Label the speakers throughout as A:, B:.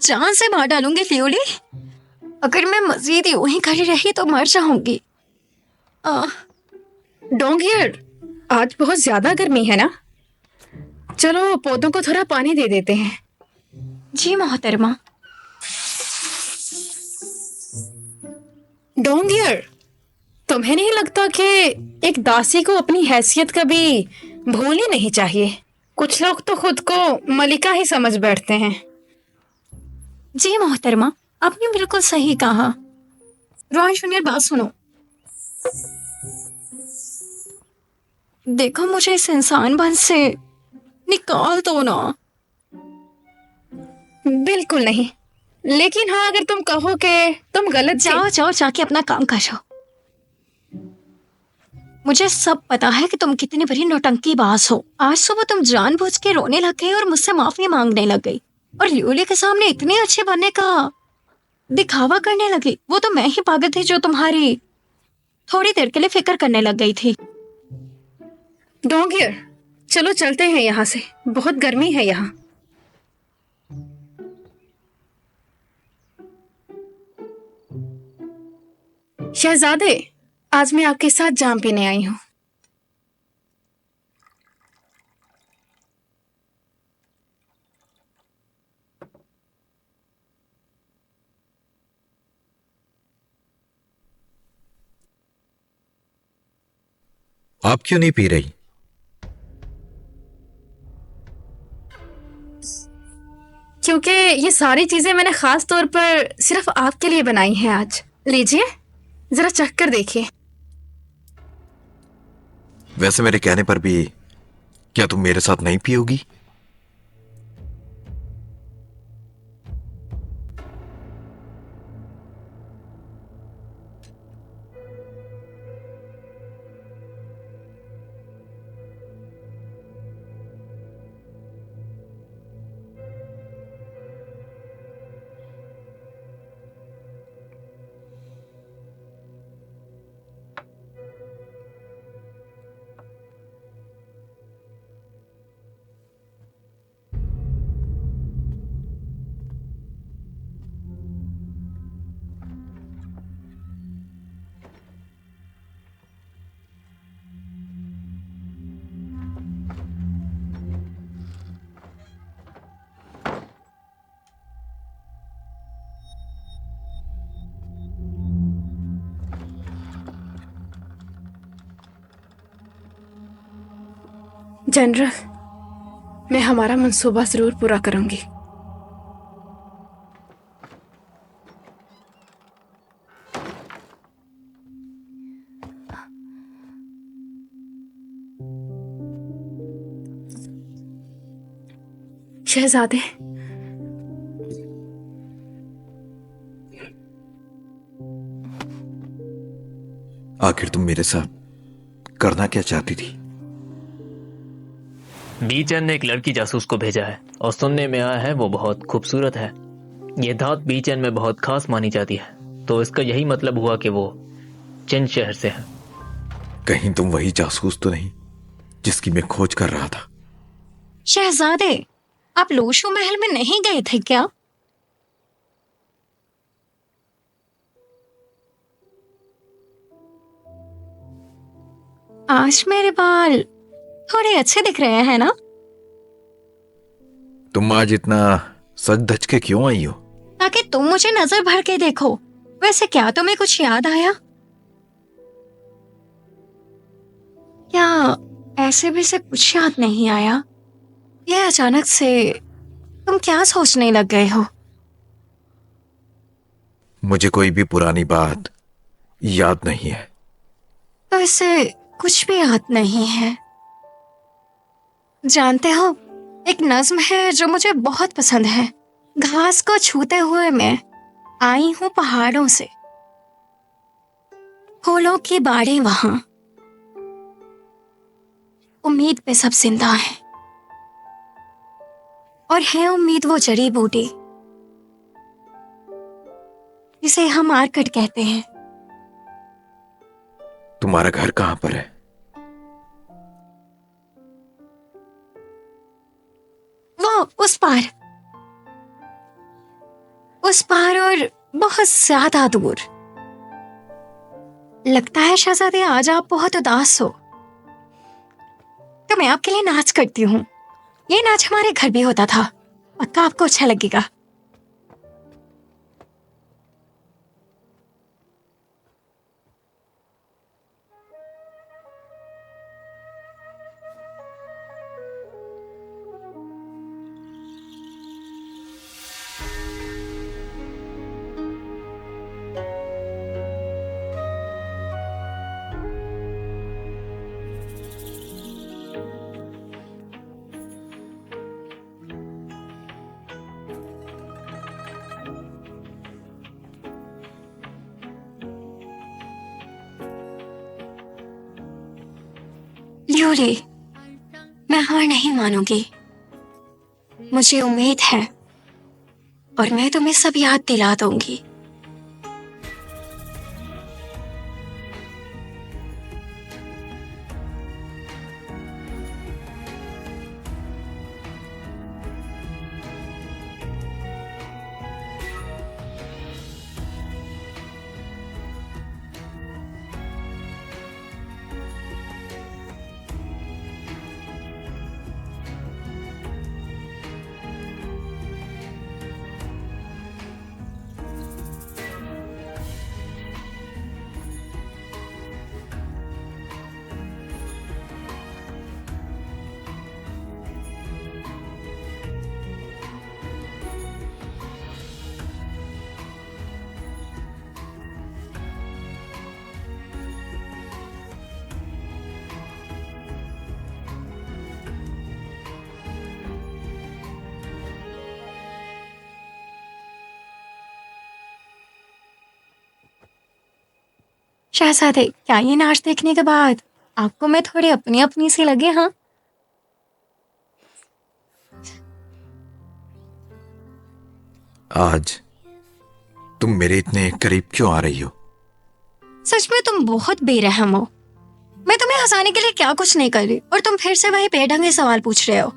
A: जान से मार डालूंगी लियोली। अगर मैं मजीद यूं ही खड़ी रही तो मर जाऊंगी।
B: डोंगियर, आज बहुत ज्यादा गर्मी है ना? चलो पौधों को थोड़ा पानी दे देते हैं।
A: जी मोहतरमा।
B: डोंगियर, तुम्हें नहीं लगता कि एक दासी को अपनी हैसियत कभी भूलनी नहीं चाहिए? कुछ लोग तो खुद को मलिका ही समझ बैठते हैं।
A: जी मोहतरमा, आपने बिल्कुल सही कहा। रोहन जूनियर, बात सुनो। देखो, मुझे इस इंसान बन से निकाल दो ना।
B: बिल्कुल नहीं, लेकिन हाँ, अगर तुम कहो कि तुम गलत
A: जाओ जाओ, जाके अपना काम करो। मुझे सब पता है कि तुम कितनी बड़ी नौटंकीबाज हो। आज सुबह तुम जानबूझ के रोने लग गई और मुझसे माफी मांगने लग गई, और लियोली के सामने इतने अच्छे बनने का दिखावा करने लगी। वो तो मैं ही पागल थी जो तुम्हारी थोड़ी देर के लिए फिक्र करने लग गई थी।
B: डोंगियर, चलो चलते हैं यहाँ से, बहुत गर्मी है यहाँ। शहजादे, आज मैं आपके साथ जाम पीने आई हूँ।
C: आप क्यों नहीं पी रही?
B: क्योंकि ये सारी चीजें मैंने खास तौर पर सिर्फ आपके लिए बनाई हैं आज। लीजिए, जरा चख कर देखिए।
C: वैसे मेरे कहने पर भी क्या तुम मेरे साथ नहीं पियोगी?
B: जनरल, मैं हमारा मंसूबा जरूर पूरा करूंगी। शहजादे,
C: आखिर तुम मेरे साथ करना क्या चाहती थी?
D: बीचन ने एक लड़की जासूस को भेजा है और सुनने में आया है वो बहुत खूबसूरत है। ये धात बीचन में बहुत खास मानी जाती है, तो इसका यही मतलब हुआ कि वो चिन शहर से है।
C: कहीं तुम वही जासूस तो नहीं जिसकी मैं खोज कर रहा था?
A: शहजादे, आप लोशो महल में नहीं गए थे क्या? आज मेरे बाल थोड़े अच्छे दिख रहे हैं ना?
C: तुम आज इतना सज धज के क्यों आई हो?
A: ताकि तुम मुझे नजर भर के देखो। वैसे क्या तुम्हें कुछ याद आया? क्या ऐसे भी से कुछ याद नहीं आया? ये अचानक से तुम क्या सोचने लग गए हो?
C: मुझे कोई भी पुरानी बात याद नहीं है।
A: तो इससे कुछ भी याद नहीं है। जानते हो, एक नज्म है जो मुझे बहुत पसंद है। घास को छूते हुए मैं आई हूं पहाड़ों से, फूलों की बाड़ें वहां, उम्मीद पे सब जिंदा है, और है उम्मीद वो जड़ी बूटी जिसे हम आर्कट कहते हैं।
C: तुम्हारा घर कहां पर है?
A: वो उस पार। उस पार और बहुत ज्यादा दूर। लगता है शहजादे आज आप बहुत उदास हो, तो मैं आपके लिए नाच करती हूँ। ये नाच हमारे घर भी होता था, पक्का आपको अच्छा लगेगा। ल्यूली, मैं हार नहीं मानूंगी। मुझे उम्मीद है और मैं तुम्हें सब याद दिला दूंगी। शहजादे, क्या ये नाच देखने के बाद आपको मैं थोड़ी अपनी अपनी सी लगे? हाँ,
C: आज तुम मेरे इतने करीब क्यों आ रही हो?
A: सच में तुम बहुत बेरहम हो। मैं तुम्हें हंसाने के लिए क्या कुछ नहीं कर रही और तुम फिर से वही बेढंगे सवाल पूछ रहे हो।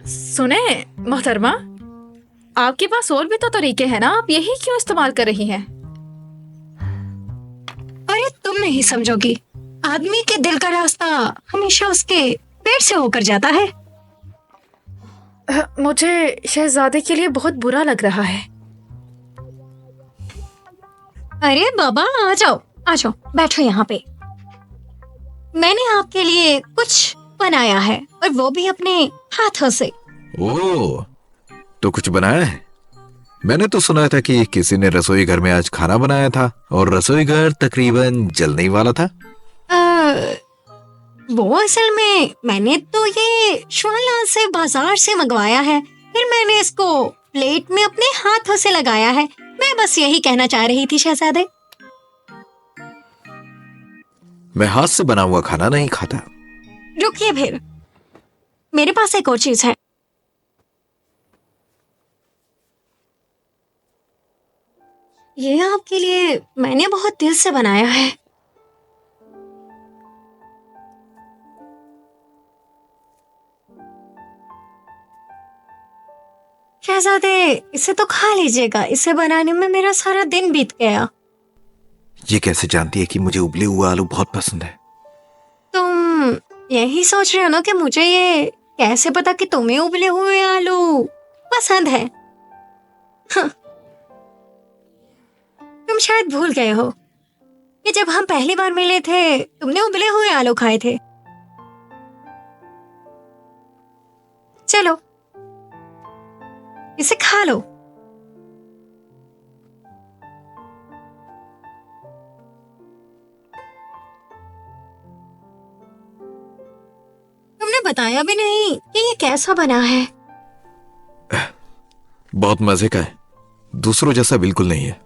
B: सुने मोहतरमा, आपके पास और भी तो तरीके हैं ना, आप यही क्यों इस्तेमाल कर रही हैं?
A: अरे तुम नहीं समझोगी, आदमी के दिल का रास्ता हमेशा उसके पेट से होकर जाता है।
B: मुझे शहजादे के लिए बहुत बुरा लग रहा है।
A: अरे बाबा, आ जाओ आ जाओ, बैठो यहाँ पे। मैंने आपके लिए कुछ बनाया है और वो भी अपने हाथों से।
C: ओह, तो कुछ बनाया है? मैंने तो सुना था कि किसी ने रसोई घर में आज खाना बनाया था और रसोई घर तकरीबन जलने ही वाला था।
A: अ, वो असल में मैंने तो ये श्वाला से बाजार से मंगवाया है, फिर मैंने इसको प्लेट में अपने हाथों से लगाया है। मैं बस यही कहना चाह रही थी शहजादे।
C: मैं हाथ से बना हुआ खाना नहीं खाता।
A: रुकिए फिर, मेरे पास एक और चीज है। ये आपके लिए मैंने बहुत दिल से बनाया है। शहजादे, इसे तो खा लीजिएगा, इसे बनाने में मेरा सारा दिन बीत गया।
C: ये कैसे जानती है कि मुझे उबले हुए आलू बहुत पसंद है?
A: तुम यही सोच रहे हो ना कि मुझे ये कैसे पता कि तुम्हें उबले हुए आलू पसंद है? हाँ, तुम शायद भूल गए हो कि जब हम पहली बार मिले थे तुमने उबले हुए आलू खाए थे। चलो, इसे खा लो। तुमने बताया भी नहीं कि ये कैसा बना है।
C: बहुत मजे का है, दूसरों जैसा बिल्कुल नहीं है।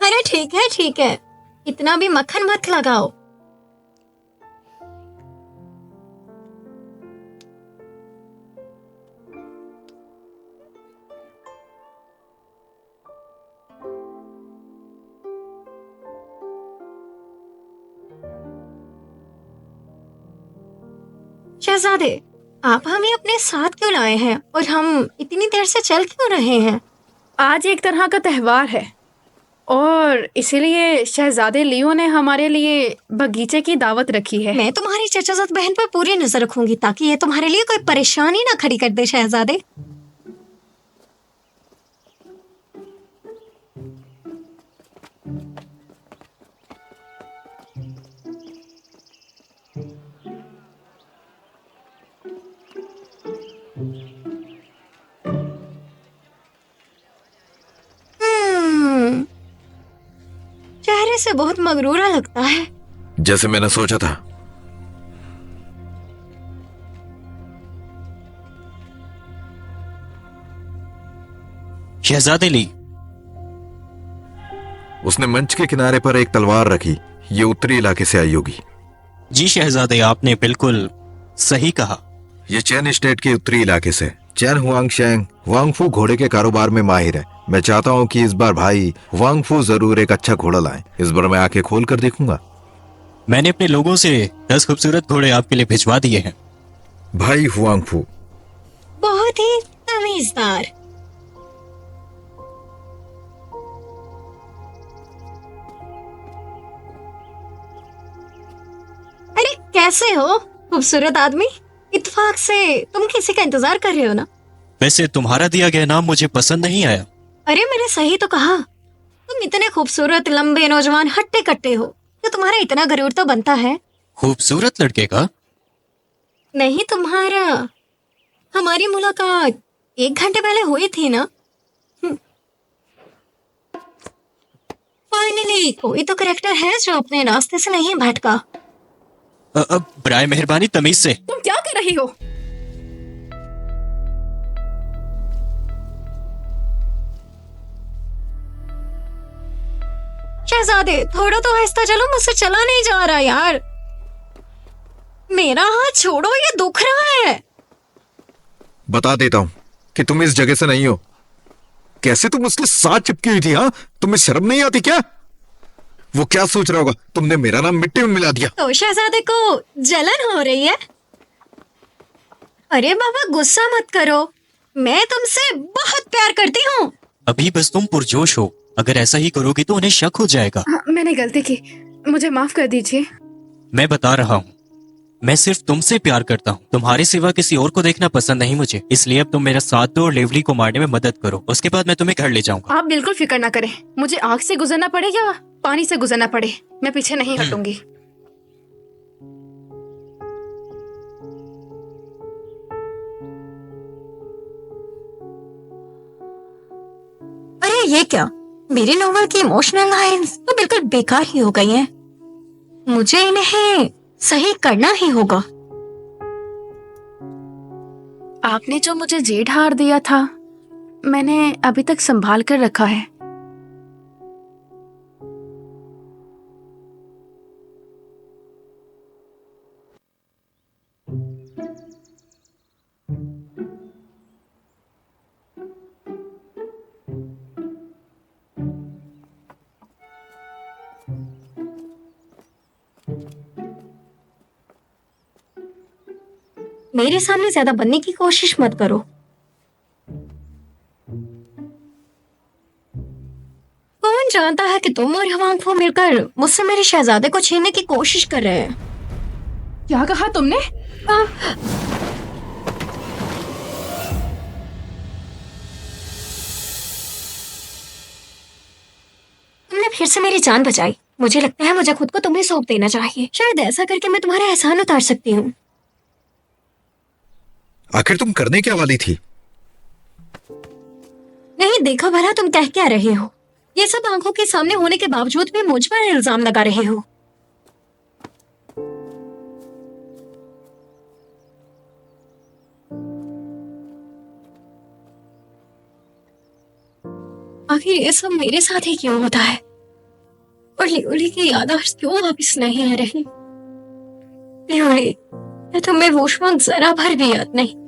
A: अरे ठीक है, इतना भी मक्खन मत लगाओ। शहजादे, आप हमें अपने साथ क्यों लाए हैं और हम इतनी देर से चल क्यों रहे हैं?
B: आज एक तरह का त्योहार है और इसीलिए शहजादे लियो ने हमारे लिए बगीचे की दावत रखी है।
A: मैं तुम्हारी चचाजाद बहन पर पूरी नजर रखूंगी ताकि ये तुम्हारे लिए कोई परेशानी ना खड़ी कर दे शहजादे। हम्म, चेहरे से बहुत मगरूरा लगता है।
C: जैसे मैंने सोचा था।
E: शहजादे ली,
C: उसने मंच के किनारे पर एक तलवार रखी। ये उत्तरी इलाके से आई होगी।
E: जी शहजादे, आपने बिल्कुल सही कहा।
C: ये चैन स्टेट के उत्तरी इलाके से। चैन हुआंगशैंग वांगफू घोड़े के कारोबार में माहिर है। मैं चाहता हूँ कि इस बार भाई वांगफू जरूर एक अच्छा घोड़ा लाए। इस बार मैं आंखें खोल कर देखूंगा।
E: मैंने अपने लोगों से 10 खूबसूरत घोड़े आपके लिए भिजवा दिए हैं।
C: भाई हुआंगफू,
A: बहुत ही तमीजदार। अरे कैसे हो खूबसूरत आदमी? इत्तेफाक से तुम किसी का इंतजार कर रहे हो ना?
E: वैसे तुम्हारा दिया गया नाम मुझे पसंद नहीं आया।
A: अरे मैंने सही तो कहा। तुम इतने खूबसूरत, लंबे, नौजवान, हट्टे कट्टे हो तो तुम्हारा इतना गरूर तो बनता है।
E: खूबसूरत लड़के का?
A: नहीं तुम्हारा। हमारी मुलाकात 1 घंटे पहले हुई थी ना। फाइनली कोई तो करेक्टर है जो अपने रास्ते से नहीं भटका।
E: अब बराए मेहरबानी तमीज से।
B: तुम क्या कर रही हो?
A: शहजादे थोड़ा तो आहिस्ता चलो, मुझसे चला नहीं जा रहा यार। मेरा हाथ छोड़ो, ये दुख रहा है।
C: बता देता हूँ कि तुम इस जगह से नहीं हो। कैसे तुम उसके साथ चिपकी हुई थी? हाँ, तुम्हें शर्म नहीं आती क्या? वो क्या सोच रहा होगा? तुमने मेरा नाम मिट्टी में मिला दिया।
A: तो शहजादे को जलन हो रही है? अरे बाबा गुस्सा मत करो, मैं तुमसे बहुत प्यार करती हूँ।
E: अभी बस तुम पुरजोश हो। अगर ऐसा ही करोगी तो उन्हें शक हो जाएगा।
B: हाँ, मैंने गलती की, मुझे माफ कर दीजिए।
E: मैं बता रहा हूँ, मैं सिर्फ तुमसे प्यार करता हूँ। तुम्हारे सिवा किसी और को देखना पसंद नहीं मुझे। इसलिए अब तुम मेरा साथ दो और लेवली को मारने में मदद करो। उसके बाद मैं तुम्हें घर ले जाऊंगा।
B: आप बिल्कुल फिक्र ना करें। मुझे आग से गुजरना पड़े या पानी से गुजरना पड़े, मैं पीछे नहीं हटूंगी।
A: अरे ये क्या, मेरी नोवेल की इमोशनल लाइंस तो बिल्कुल बेकार ही हो गई हैं। मुझे इन्हें सही करना ही होगा।
B: आपने जो मुझे जेड हार दिया था, मैंने अभी तक संभाल कर रखा है।
A: मेरे सामने ज्यादा बनने की कोशिश मत करो। कौन जानता है कि तुम और हवांगफू मिलकर मुझसे मेरे शहजादे को छीनने की कोशिश कर रहे हैं।
B: क्या कहा तुमने?
A: आ, तुमने फिर से मेरी जान बचाई। मुझे लगता है मुझे खुद को तुम्हें सौंप देना चाहिए। शायद ऐसा करके मैं तुम्हारा एहसान उतार सकती हूँ।
C: आखिर तुम करने क्या वाली थी?
A: नहीं देखो भला तुम कह क्या रहे हो। ये सब आंखों के सामने होने के बावजूद भी मुझ पर इल्जाम लगा रहे हो। आखिर ये सब मेरे साथ ही क्यों होता है? और लियोली की याददाश्त क्यों वापस नहीं आ रही? लियोली, मैं तुम्हें वो वक्त जरा भर भी याद नहीं।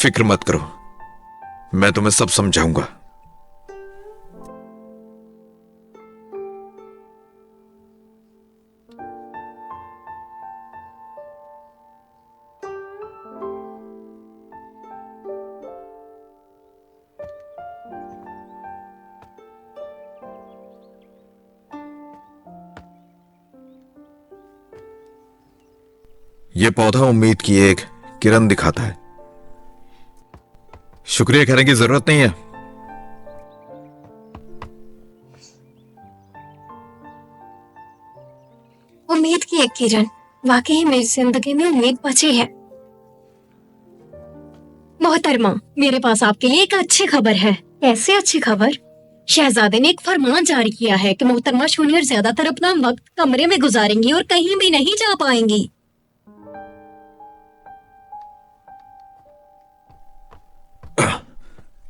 C: फिक्र मत करो, मैं तुम्हें सब समझाऊंगा। यह पौधा उम्मीद की एक किरण दिखाता है। शुक्रिया कहने की जरूरत नहीं है।
A: उम्मीद की एक किरण, वाकई मेरी जिंदगी में उम्मीद बची है। मोहतरमा, मेरे पास आपके लिए एक अच्छी खबर है। कैसे अच्छी खबर? शहजादे ने एक फरमान जारी किया है कि मोहतरमा जूनियर ज्यादातर अपना वक्त कमरे में गुजारेंगी और कहीं भी नहीं जा पाएंगी।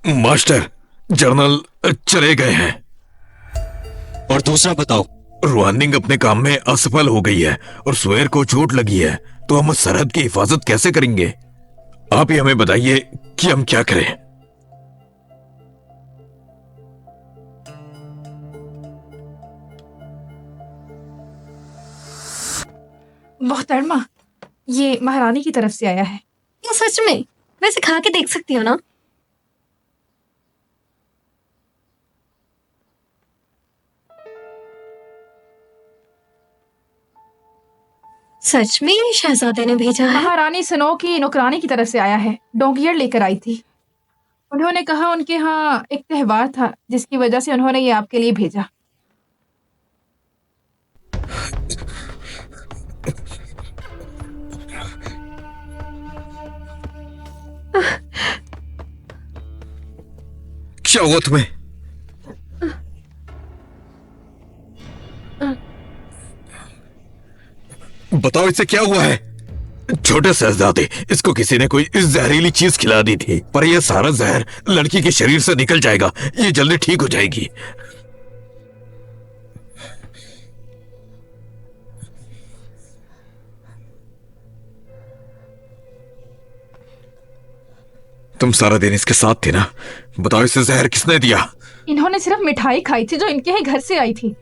C: मास्टर, जर्नल चले गए हैं।
E: और दूसरा बताओ।
C: रुआनिंग अपने काम में असफल हो गई है और सुएर को चोट लगी है, तो हम सरहद की हिफाजत कैसे करेंगे? आप ही हमें बताइए कि हम क्या करें।
B: मोहतरमा, ये महारानी की तरफ से आया है।
A: क्या सच में? वैसे खा के देख सकती हो ना? सच में ये शहजादे ने भेजा है?
B: महारानी स्नो की नौकरानी की तरफ से आया है। डोंगियर लेकर आई थी। उन्होंने कहा उनके यहाँ एक त्योहार था जिसकी वजह से उन्होंने ये आपके लिए भेजा।
C: क्या हुआ तुम्हें? बताओ, इससे क्या हुआ है? छोटे शहजादे, इसको किसी ने कोई इस जहरीली चीज खिला दी थी, पर यह सारा जहर लड़की के शरीर से निकल जाएगा। ये जल्दी ठीक हो जाएगी। तुम सारा दिन इसके साथ थे ना? बताओ, इसे जहर किसने दिया?
B: इन्होंने सिर्फ मिठाई खाई थी जो इनके ही घर से आई थी।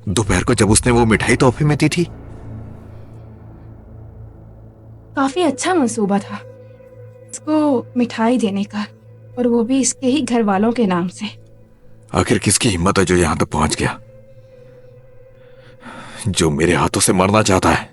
C: दोपहर को जब उसने वो मिठाई तोहफे में दी थी?
B: काफी अच्छा मंसूबा था इसको मिठाई देने का, और वो भी इसके ही घर वालों के नाम से।
C: आखिर किसकी हिम्मत है जो यहां तक पहुंच गया, जो मेरे हाथों से मरना चाहता है?